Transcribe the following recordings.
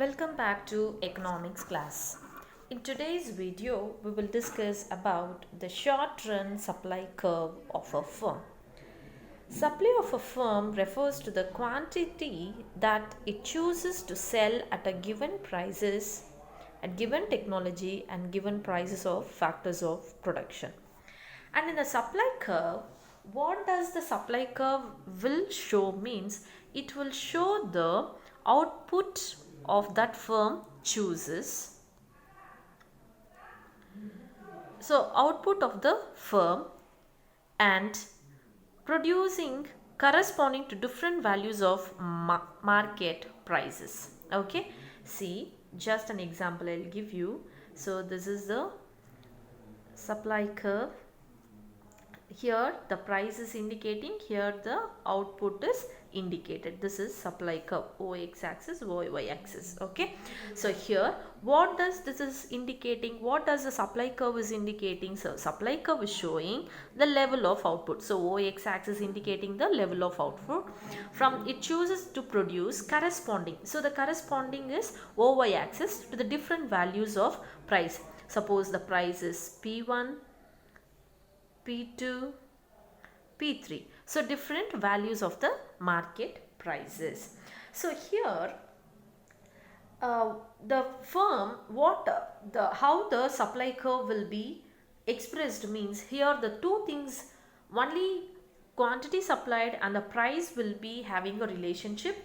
Welcome back to economics class. In today's video, we will discuss about the short-run supply curve of a firm. Supply of a firm refers to the quantity that it chooses to sell at a given prices, at given technology and given prices of factors of production. And in the supply curve, what does the supply curve will show means it will show the output of that firm chooses. So output of the firm and producing corresponding to different values of market prices. Okay, see just an example I'll give you. So this is the supply curve. Here the price is indicating, here the output is indicated. This is supply curve, OX axis, OY axis. Okay, so here what does this is indicating, what does the supply curve is indicating? So supply curve is showing the level of output. So OX axis indicating the level of output from it chooses to produce corresponding. So the corresponding is OY axis to the different values of price. Suppose the price is P1, P2, P3. So different values of the market prices. So here the firm, how the supply curve will be expressed means here the two things, only quantity supplied and the price will be having a relationship,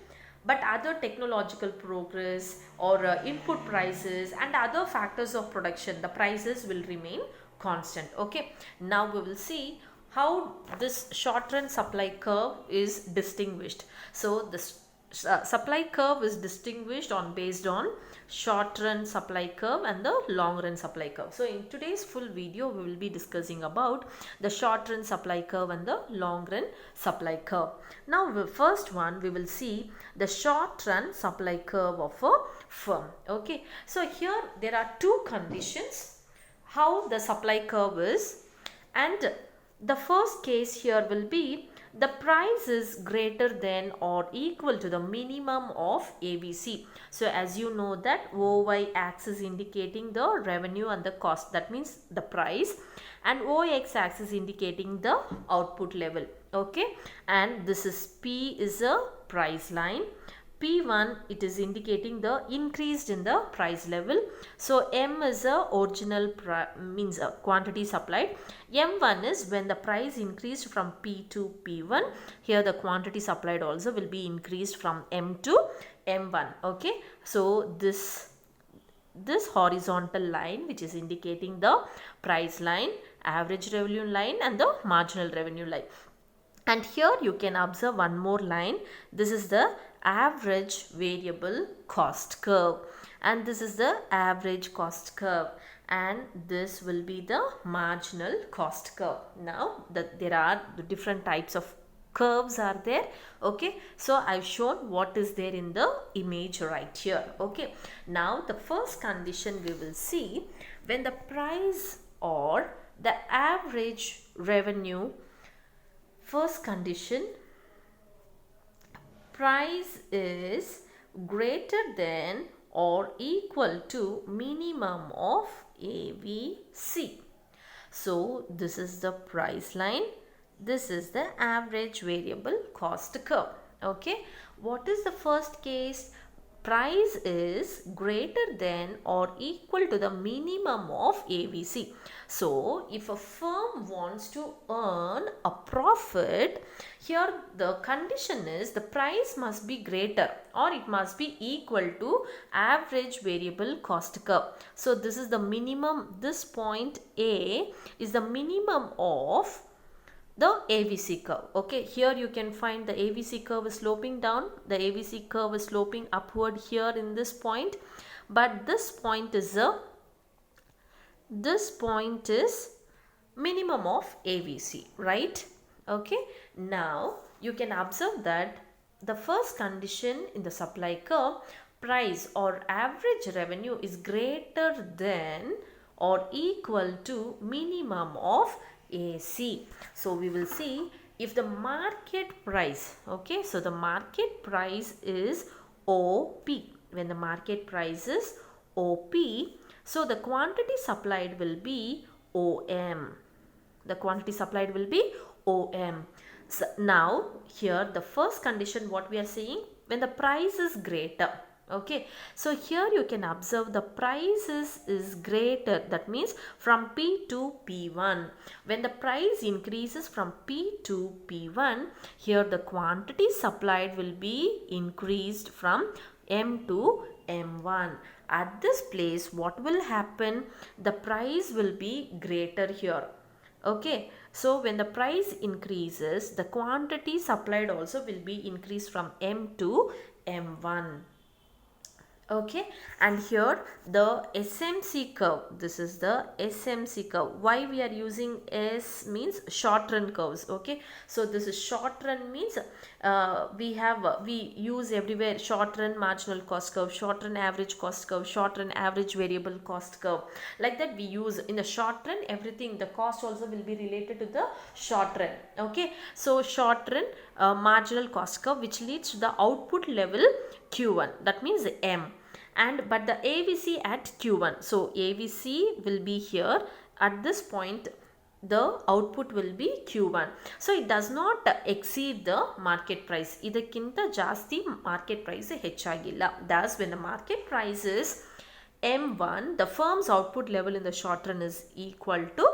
but other technological progress or input prices and other factors of production, the prices will remain constant. Okay, now we will see how this short run supply curve is distinguished. So this supply curve is distinguished based on short run supply curve and the long run supply curve. So in today's full video we will be discussing about the short run supply curve and the long run supply curve. Now the first one we will see the short run supply curve of a firm. Okay, so here there are two conditions how the supply curve is, and the first case here will be the price is greater than or equal to the minimum of ABC. So as you know that OY axis indicating the revenue and the cost, that means the price, and OX axis indicating the output level. Okay, and this is P is a price line. P1 it is indicating the increased in the price level. So M is a original means a quantity supplied. M1 is when the price increased from P to P1. Here the quantity supplied also will be increased from M to M1. Okay, so this horizontal line which is indicating the price line, average revenue line and the marginal revenue line. And here you can observe one more line. This is the average variable cost curve, and this is the average cost curve, and this will be the marginal cost curve. Now there are the different types of curves are there. Okay, so I've shown what is there in the image right here. Okay, now the first condition we will see when the price or the average revenue, first condition, price is greater than or equal to minimum of ABC. So this is the price line, this is the average variable cost curve. Okay, what is the first case? Price is greater than or equal to the minimum of ABC. So if a firm wants to earn a profit, here the condition is the price must be greater or it must be equal to average variable cost curve. So this is the minimum, this point A is the minimum of the ABC curve. Okay, here you can find the ABC curve is sloping down, the ABC curve is sloping upward here in this point, but this point is minimum of ABC, right? Okay, now you can observe that the first condition in the supply curve, price or average revenue is greater than or equal to minimum of AC. So we will see if the market price, okay, so the market price is OP, when the market price is OP, so the quantity supplied will be OM. The quantity supplied will be OM. So now here the first condition what we are saying, when the price is greater. Okay, so here you can observe the price is greater, that means from P to P1. When the price increases from P to P1, here the quantity supplied will be increased from M to M1. At this place what will happen, the price will be greater here. Okay, so when the price increases, the quantity supplied also will be increased from M to M1. Okay, and here the SMC curve, this is the SMC curve. Why we are using S means short run curves. Okay, so this is short run means we use everywhere short run marginal cost curve, short run average cost curve, short run average variable cost curve. Like that we use in the short run, everything, the cost also will be related to the short run. Okay, so short run marginal cost curve which leads to the output level Q1, that means M, and but the AVC at Q1, so AVC will be here at this point, the output will be Q1, so it does not exceed the market price. ಇದಕ್ಕಿಂತ ಜಾಸ್ತಿ market price ಹೆಚ್ಚಾಗಿಲ್ಲ. Thus when the market price is M1, the firm's output level in the short run is equal to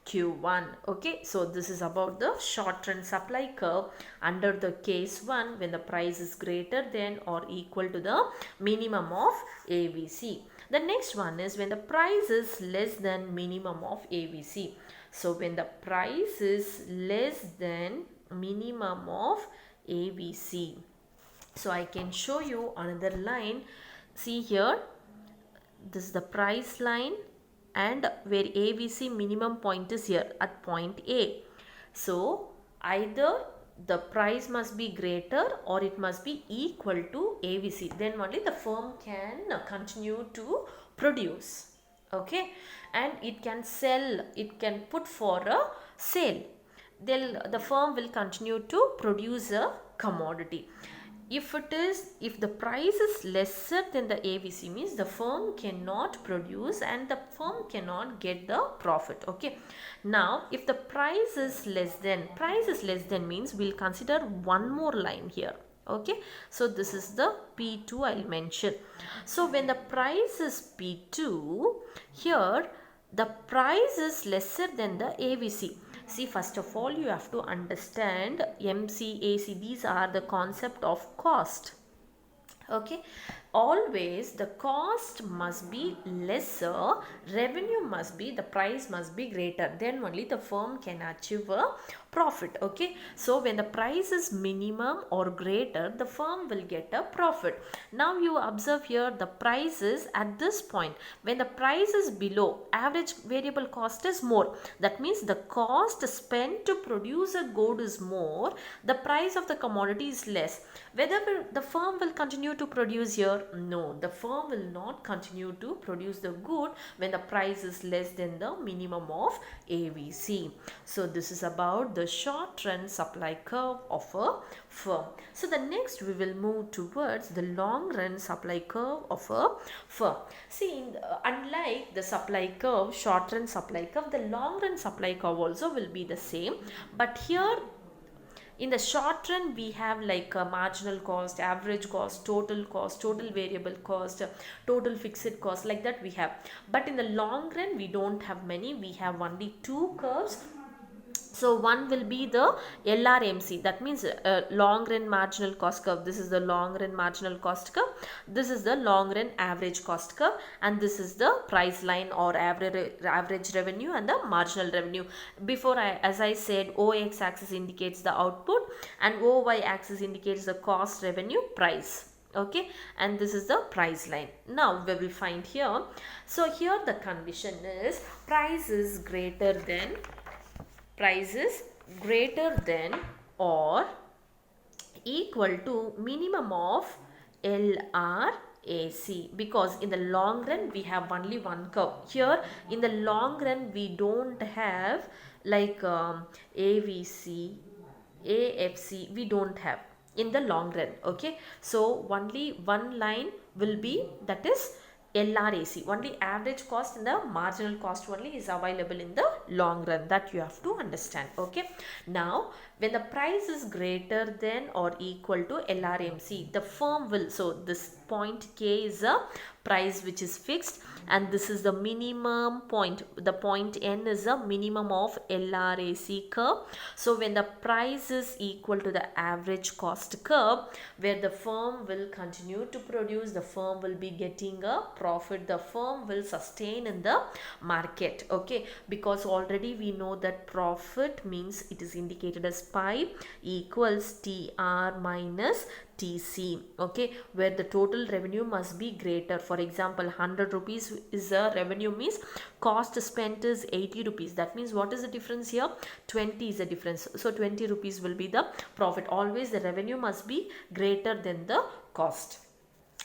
Q1. Okay, so this is about the short run supply curve under the case 1, when the price is greater than or equal to the minimum of AVC. The next one is when the price is less than minimum of AVC. So when the price is less than minimum of AVC, so I can show you another line. See here, this is the price line, and where AVC minimum point is here at point A. So either the price must be greater or it must be equal to AVC, then only the firm can continue to produce. Okay, and it can sell, it can put for a sale, then the firm will continue to produce a commodity. If the price is lesser than the AVC, means the firm cannot produce and the firm cannot get the profit. Okay, now if the price is less than means we'll consider one more line here. Okay, so this is the P2 I'll mention. So when the price is P2, here the price is lesser than the AVC. See, first of all you have to understand MCAC, these are the concept of cost. Okay, always the cost must be lesser, revenue must be, the price must be greater, then only the firm can achieve a profit. Okay, so when the price is minimum or greater, the firm will get a profit. Now you observe here the price is at this point, when the price is below, average variable cost is more, that means the cost spent to produce a good is more, the price of the commodity is less. Whether the firm will continue to produce here? No, the firm will not continue to produce the good when the price is less than the minimum of AVC. So this is about the short run supply curve of a firm. So the next we will move towards the long run supply curve of a firm. See, unlike the supply curve, short run supply curve, the long run supply curve also will be the same, but here in the short run we have like a marginal cost, average cost, total variable cost, total fixed cost, like that we have. But in the long run we don't have many, we have only two curves. So one will be the LRMC, that means long run marginal cost curve. This is the long run marginal cost curve, this is the long run average cost curve, and this is the price line or average revenue and the marginal revenue. Before as I said, OX axis indicates the output and OY axis indicates the cost, revenue, price. Okay, and this is the price line. Now we will find here, so here the condition is price is greater than or equal to minimum of LRAC, because in the long run we have only one curve. Here in the long run we don't have like AVC, AFC, we don't have. in the long run. Okay, so only one line will be, that is LRAC, only average cost and the marginal cost only is available in the long run, that you have to understand. Okay, now when the price is greater than or equal to LRMC, the firm will, so this point K is a price which is fixed, and this is the minimum point, the point N is a minimum of LRAC curve. So when the price is equal to the average cost curve, where the firm will continue to produce, the firm will be getting a profit, the firm will sustain in the market. Okay, because already we know that profit means it is indicated as pi equals TR minus TC. Okay, where the total revenue must be greater. For example, 100 rupees is a revenue, means cost spent is 80 rupees. That means what is the difference here? 20 is the difference. So 20 rupees will be the profit. Always the revenue must be greater than the cost.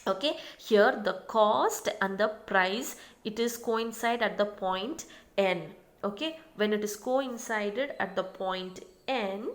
Okay, here the cost and the price, it is coincide at the point N. Okay, when it is coincided at the point N,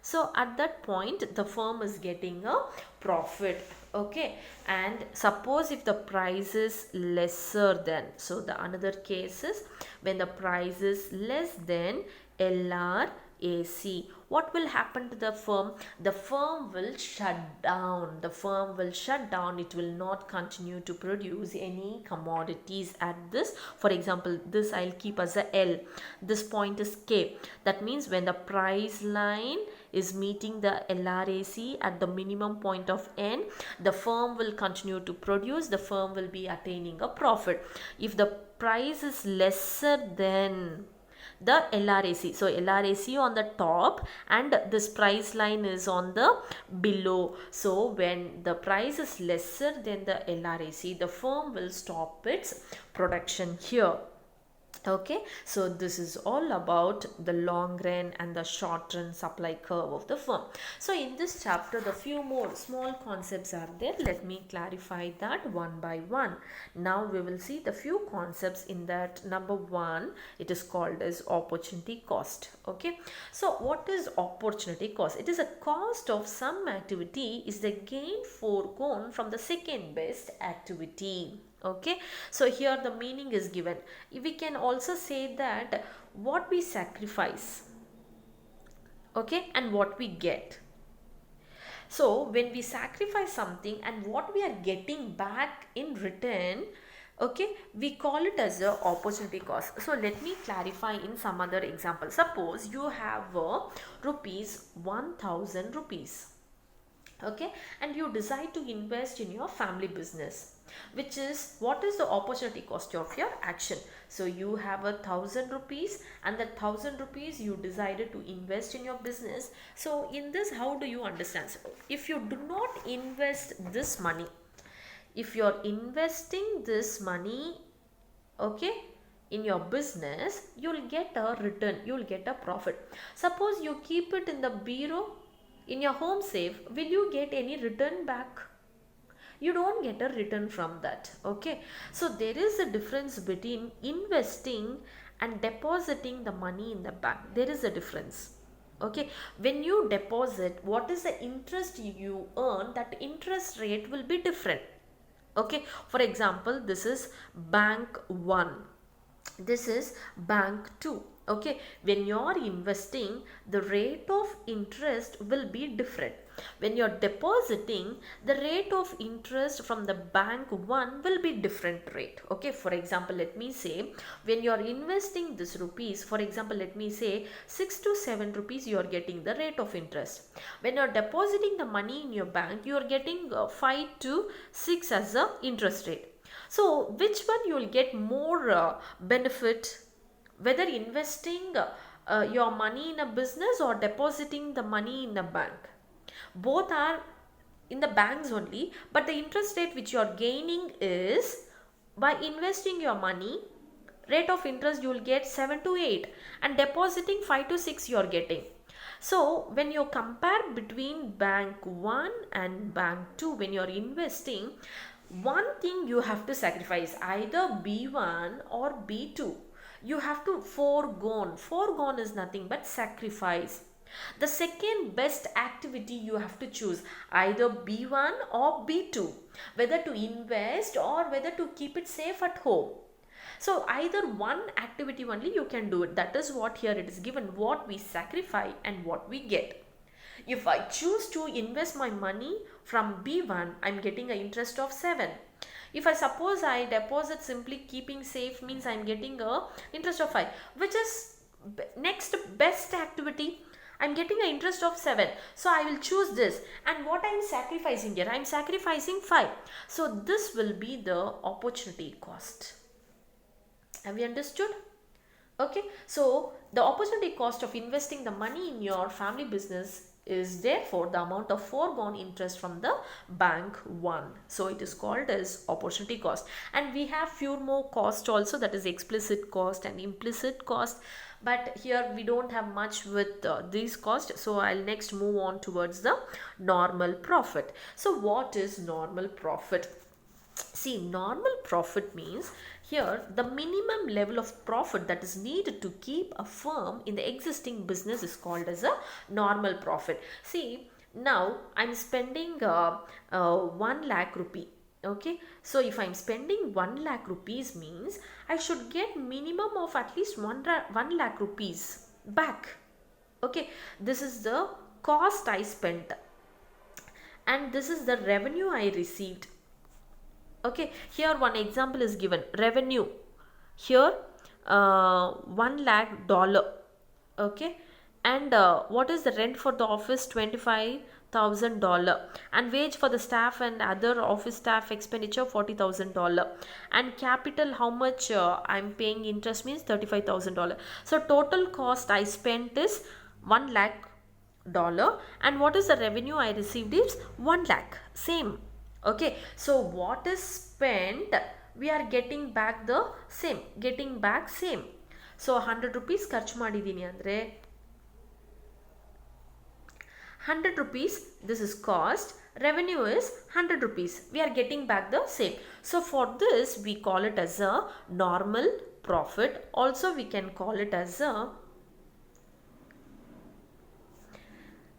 so at that point the firm is getting a profit. Okay, and suppose if the price is lesser than, so the another case is when the price is less than LRAC, what will happen to the firm? The firm will shut down. The firm will shut down. It will not continue to produce any commodities at this. For example, this I'll keep as a L. This point is K. That means when the price line is meeting the LRAC at the minimum point of N, the firm will continue to produce. The firm will be attaining a profit. If the price is lesser than the LRAC, so LRAC on the top and this price line is on the below, so when the price is lesser than the LRAC, the firm will stop its production here. Okay, so this is all about the long run and the short run supply curve of the firm. So in this chapter, the few more small concepts are there. Let me clarify that one by one. Now we will see the few concepts in that. Number one, it is called as opportunity cost. Okay, so what is opportunity cost? It is a cost of some activity is the gain foregone from the second best activity. Okay, so here the meaning is given. We can also say that what we sacrifice, okay, and what we get. So when we sacrifice something and what we are getting back in return, okay, we call it as a opportunity cost. So let me clarify in some other example. Suppose you have rupees 1000 rupees, okay, and you decide to invest in your family business, which is, what is the opportunity cost of your action? So you have 1000 rupees and that 1000 rupees you decided to invest in your business. So in this, how do you understand? So if you do not invest this money, if you're investing this money, okay, in your business, you'll get a return, you'll get a profit. Suppose you keep it in the bureau, in your home safe, will you get any return back? You don't get a return from that. Okay, so there is a difference between investing and depositing the money in the bank. There is a difference. Okay, when you deposit, what is the interest you earn? That interest rate will be different. Okay, for example, this is bank 1, this is bank 2. Okay, when you're investing, the rate of interest will be different. When you're depositing, the rate of interest from the bank 1 will be different rate. Okay, for example, let me say, when you're investing this rupees, for example, let me say 6 to 7 rupees, you're getting the rate of interest. When you're depositing the money in your bank, you're getting 5 to 6 as a interest rate. So which one you will get more benefit? Whether investing your money in a business or depositing the money in a bank, both are in the banks only, but the interest rate which you are gaining is by investing your money, rate of interest you will get 7 to 8, and depositing 5 to 6 you are getting. So when you compare between bank 1 and bank 2, when you are investing, one thing you have to sacrifice, either B1 or B2. You have to foregone. Foregone is nothing but sacrifice. The second best activity you have to choose either B1 or B2, whether to invest or whether to keep it safe at home. So either one activity only you can do it. That is what here it is given, what we sacrifice and what we get. If I choose to invest my money from B1, I'm getting an interest of 7. If I suppose I deposit simply keeping safe, means I'm getting a interest of 5, which is next best activity. I'm getting an interest of 7. So I will choose this. And what I'm sacrificing here? I'm sacrificing 5. So this will be the opportunity cost. Have you understood? Okay. So the opportunity cost of investing the money in your family business is therefore the amount of foregone interest from the bank one. So it is called as opportunity cost. And we have few more costs also, that is explicit cost and implicit cost. But here we don't have much with these costs. So I'll next move on towards the normal profit. So what is normal profit? See, normal profit means here the minimum level of profit that is needed to keep a firm in the existing business is called as a normal profit. See, now I'm spending 1 lakh rupee. Okay, so if I'm spending 1 lakh rupees means I should get minimum of at least 1 lakh rupees back. Okay, this is the cost I spent and this is the revenue I received. Okay, here one example is given, revenue here $1 lakh. Okay, and what is the rent for the office? $25,000, and wage for the staff and other office staff expenditure $40,000, and capital how much I'm paying interest means $35,000. So total cost I spent is $1 lakh, and what is the revenue I received is 1 lakh. Same. Okay, so what is spent we are getting back the same, getting back same. So 100 rupees ಖರ್ಚು ಮಾಡಿದೀನಿ ಅಂದ್ರೆ 100 rupees, this is cost, revenue is 100 rupees, we are getting back the same. So for this we call it as a normal profit. Also we can call it as a,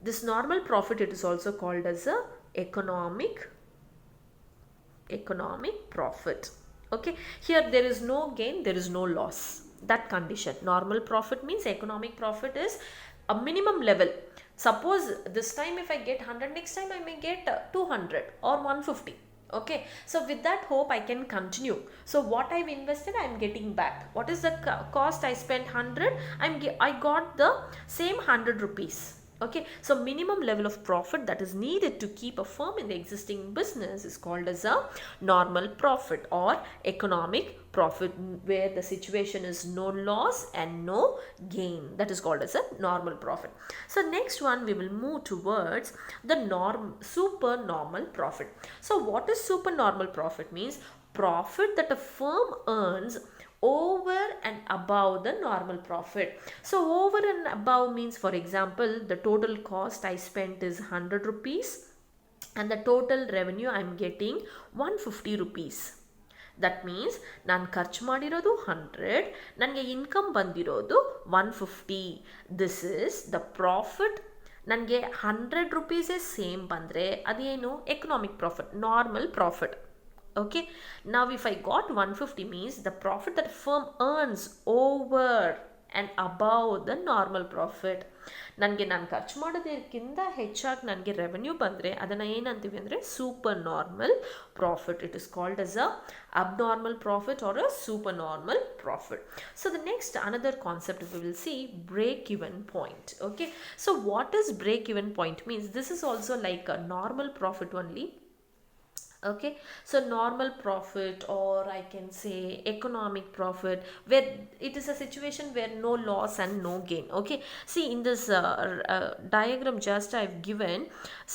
this normal profit, it is also called as a economic profit. Okay, here there is no gain, there is no loss, that condition. Normal profit means economic profit is a minimum level. Suppose this time if I get 100, next time I may get 200 or 150. Okay, so with that hope I can continue. So what I've invested I'm getting back. What is the cost I spent 100, I got the same 100 rupees. Okay, so minimum level of profit that is needed to keep a firm in the existing business is called as a normal profit or economic profit, where the situation is no loss and no gain. That is called as a normal profit. So next one we will move towards the supernormal profit. So what is supernormal profit? Means profit that a firm earns over and above the normal profit. So over and above means, for example, the total cost I spent is 100 rupees and the total revenue I am getting 150 rupees. That means ನಾನು ಖರ್ಚು ಮಾಡಿರೋದು 100, ನನಗೆ income ಬಂದಿರೋದು 150. This is the profit. ನನಗೆ 100 rupees same ಬಂದರೆ ಅದೇನು economic profit, normal profit. Okay, now if I got 150 means the profit that firm earns over and above the normal profit. ನನಗೆ ನಾನು ಖರ್ಚು ಮಾಡೋದಕ್ಕಿಂತ ಹೆಚ್ಚಾಗಿ ನನಗೆ ರೆವೆನ್ಯೂ ಬಂದರೆ ಅದನ್ನು ಏನಂತೀವಿ ಅಂದರೆ super normal profit. It is called as a abnormal profit or a supernormal profit. So the next another concept we will see, break even point. Okay, so what is break even point means? This is also like a normal profit only. Okay, so normal profit, or I can say economic profit, where it is a situation where no loss and no gain. Okay, see in this diagram just I've given,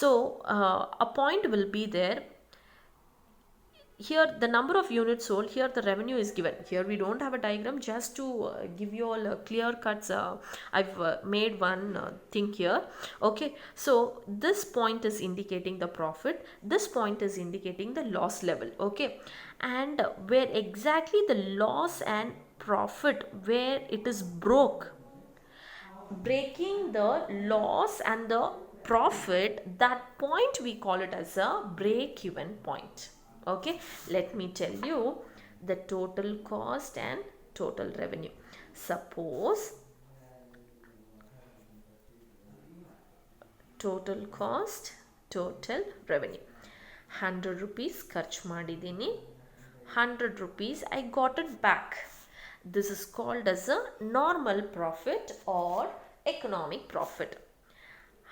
so a point will be there. Here the number of units sold, here the revenue is given. Here we don't have a diagram, just to give you all clear cuts. I've made one thing here. Okay, so this point is indicating the profit, this point is indicating the loss level. Okay, and where exactly the loss and profit, where it is broke, breaking the loss and the profit, that point we call it as a break even point. Okay, let me tell you the total cost and total revenue. Suppose total cost, total revenue, 100 rupees ಖರ್ಚು ಮಾಡಿದ್ದೀನಿ, 100 rupees I got it back. This is called as a normal profit or economic profit.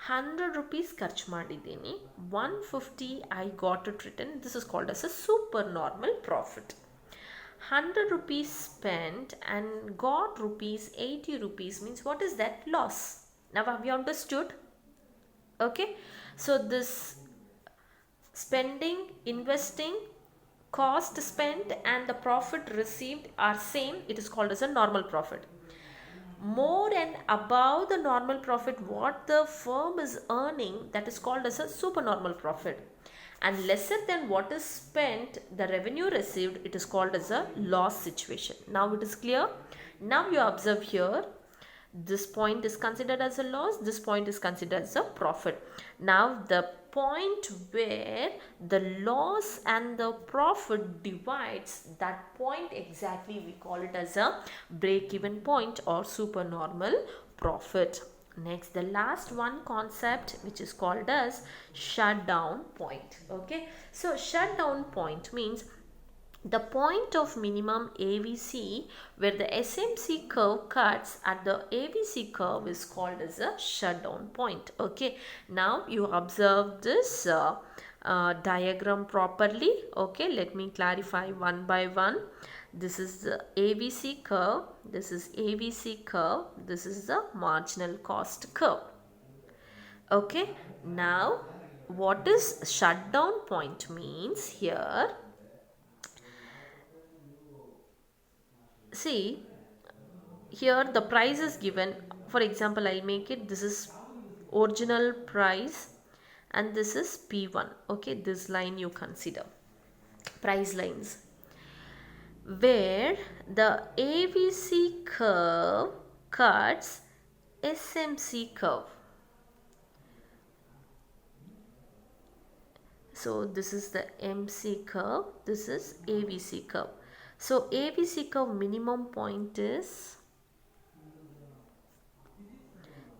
100 rupees ಖರ್ಚು ಮಾಡಿದ್ದೀನಿ, 150 I got it returned. This is called as a super normal profit. 100 rupees spent and got rupees 80 rupees means what is that? Loss. Now have you understood? Okay, so this spending, investing, cost spent and the profit received are same. It is called as a normal profit. More and above the normal profit what the firm is earning, that is called as a supernormal profit, and lesser than what is spent, the revenue received, it is called as a loss situation. Now it is clear. Now you observe here, this point is considered as a loss, this point is considered as a profit. Now the point where the loss and the profit divides, that point exactly we call it as a break even point or supernormal profit. Next, the last one concept which is called as shutdown point. Okay, so shutdown point means the point of minimum AVC where the SMC curve cuts at the AVC curve is called as a shutdown point. Okay, now you observe this diagram properly. Okay, let me clarify one by one. This is the AVC curve, this is AVC curve, this is the marginal cost curve. Okay, now what is shutdown point means here? See, here the price is given. For example, I'll make it, this is original price and this is P1. Okay, this line you consider price lines, where the AVC curve cuts SMC curve. So this is the MC curve, this is AVC curve. So AVC curve minimum point is,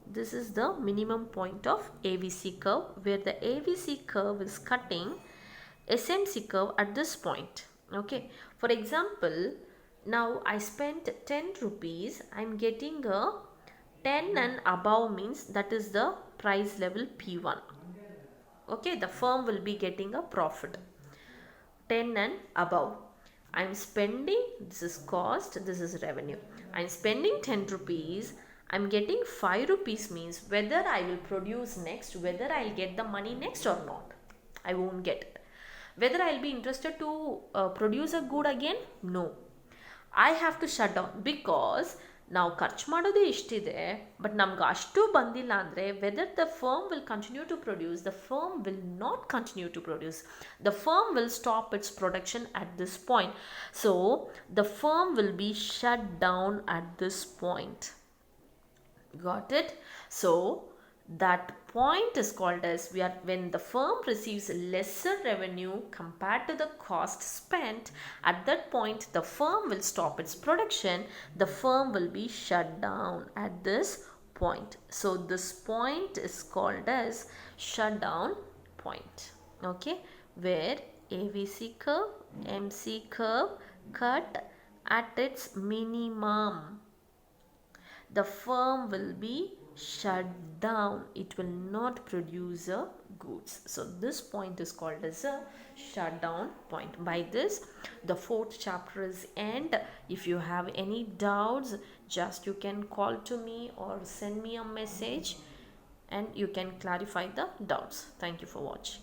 this is the minimum point of AVC curve where the AVC curve is cutting SMC curve at this point. Okay, for example, now I spent 10 rupees, I'm getting a 10 and above means that is the price level P1. Okay, the firm will be getting a profit 10 and above. I'm spending, this is cost, this is revenue. I'm spending 10 rupees, I'm getting 5 rupees means whether I will produce next, whether I'll get the money next or not, I won't get it. Whether I'll be interested to produce a good again, no, I have to shut down because ನಾವು ಖರ್ಚು ಮಾಡೋದೇ ಇಷ್ಟಿದೆ but ನಮ್ಗೆ ಅಷ್ಟು ಬಂದಿಲ್ಲ ಅಂದರೆ whether the firm will continue to produce, the firm will not continue to produce, the firm will stop its production at this point. So the firm will be shut down at this point. Got it? So that point is called as when the firm receives lesser revenue compared to the cost spent. At that point the firm will stop its production, the firm will be shut down at this point. So this point is called as shutdown point. Okay, where AVC curve, MC curve cut at its minimum, the firm will be shut down, it will not produce a goods. So this point is called as a shutdown point. By this the fourth chapter is end. If you have any doubts, just you can call to me or send me a message and you can clarify the doubts. Thank you for watching.